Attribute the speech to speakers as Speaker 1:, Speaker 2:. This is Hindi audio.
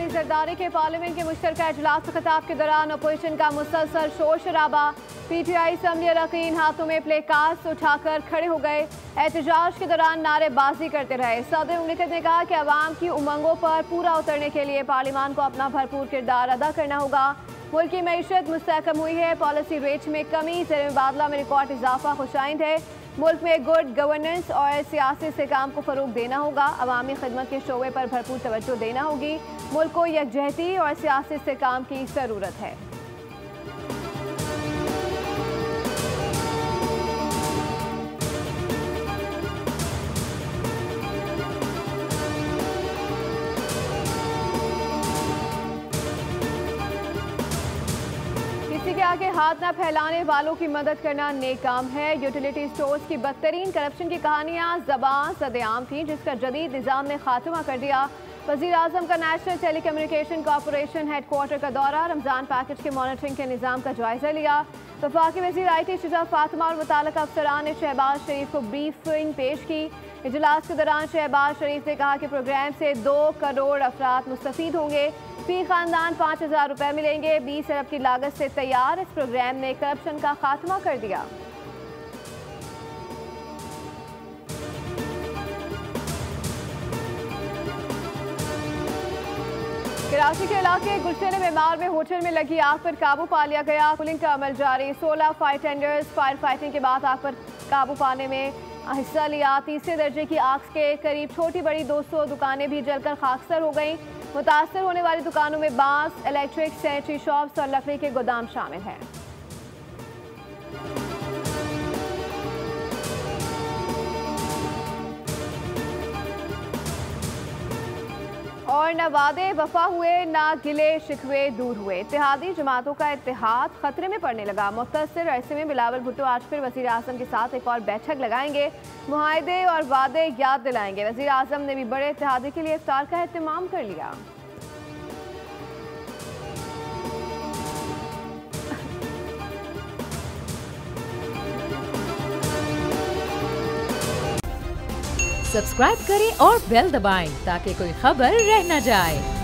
Speaker 1: मजीद जरदारी के पार्लियामेंट के मुश्तरका इजलास से खिताब के दौरान अपोजिशन का मुसलसल शोर शराबा। PTI असम्बली अरकान हाथों में प्ले कार्ड्स उठाकर खड़े हो गए। एहतजाज के दौरान नारेबाजी करते रहे। सदर मुमलिकत ने कहा कि अवाम की उमंगों पर पूरा उतरने के लिए पार्लियामान को अपना भरपूर किरदार अदा करना होगा। मुल्क की मईशत मुस्तहकम हुई है। पॉलिसी रेट में कमी, ज़र मुबादला में रिकॉर्ड इजाफा खुशाइंद है। मुल्क में गुड गवर्नेंस और सियासी इस्तेहकाम को फ़रोग देना होगा। अवामी खिदमत के शोबे पर भरपूर तवज्जो देना होगी। मुल्क को यकजहती और सियासी इस्तेहकाम की ज़रूरत है। किसी के आगे हाथ न फैलाने वालों की मदद करना नेक काम है। यूटिलिटी स्टोर्स की बदतरीन करप्शन की कहानियां ज़बां सदेआम थी, जिसका जदीद निज़ाम ने खात्मा कर दिया। वज़ीर आज़म का national telecommunication corporation headquarter का दौरा, रमज़ान पैकेज के मॉनिटरिंग के निज़ाम का जायजा लिया। वफाकी वज़ीर IT शुजा फातिमा और मुताल्लिक़ अफसरान ने शहबाज शरीफ को ब्रीफिंग पेश की। इजलास के दौरान शहबाज शरीफ ने कहा कि प्रोग्राम से 2 करोड़ अफराद मुस्तफ़ीद होंगे। फी खानदान 5,000 रुपये मिलेंगे। 20 अरब की लागत से तैयार इस प्रोग्राम ने करप्शन का खात्मा कर दिया। कराची के इलाके गुलशन मेमार में होटल में लगी आग पर काबू पा लिया गया। पुलिंग का अमल जारी। 16 फायर टेंडर्स फायर फाइटिंग के बाद आग पर काबू पाने में हिस्सा लिया। तीसरे दर्जे की आग के करीब छोटी बड़ी 200 दुकानें भी जलकर खाकसर हो गईं। मुतासर होने वाली दुकानों में बांस, इलेक्ट्रिक, सैनिटरी शॉप्स और लकड़ी के गोदाम शामिल हैं। और न वादे वफा हुए, न गिले शिकवे दूर हुए। इत्तेहादी जमातों का इत्तेहाद खतरे में पड़ने लगा। मुख्तसर अरसे में बिलावल भुट्टो आज फिर वज़ीर आज़म के साथ एक और बैठक लगाएंगे। मुआहदे और वादे याद दिलाएंगे। वज़ीर आज़म ने भी बड़े इत्तेहादी के लिए इफ्तार का एहतमाम कर लिया।
Speaker 2: सब्सक्राइब करें और बेल दबाएं ताकि कोई खबर रह न जाए।